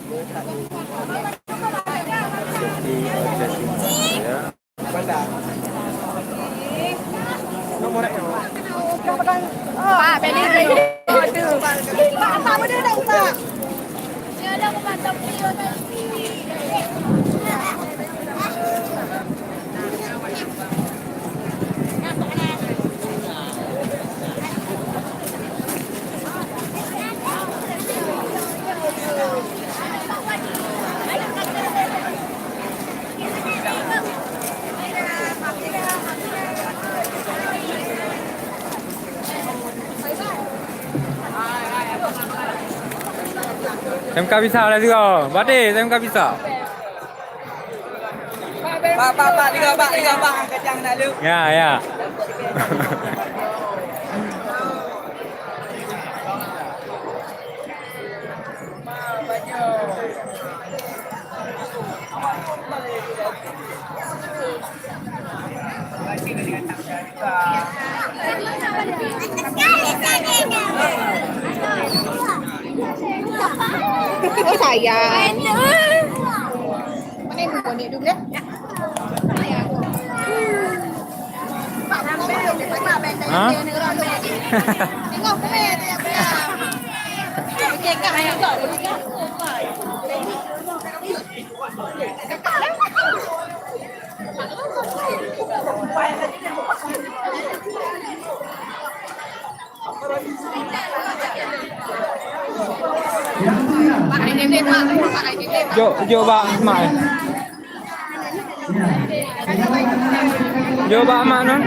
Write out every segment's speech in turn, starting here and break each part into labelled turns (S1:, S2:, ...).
S1: Siti Jasimah ya.
S2: Pak, beli dulu. Aduh. Pak, apa benda dah, Pak? Dia dah memantau video tadi.
S1: SMK bisa lah juga. Badai SMK bisa.
S3: Pak, liga pak, kacang nak lu.
S1: Ya, ya.
S2: Oh, sayang. Mana ibu bonek dulu ya?
S1: Hah?
S2: Tengok komen dia punya. Cekak ayam tak boleh. Pak ini dia Pak, Pak ini dia.
S1: Jo bak mak. Jo bak mak non.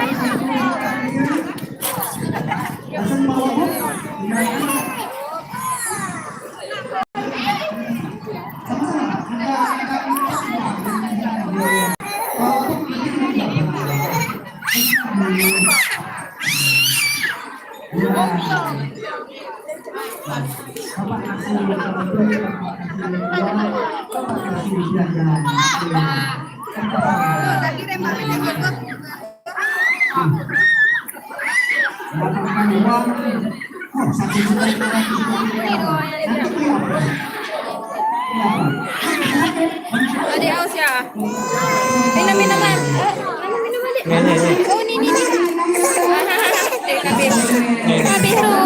S2: Adik aus ya. Minum minuman. Minum adik.
S1: Ni.
S2: Oh ni. Habis. Habis tu.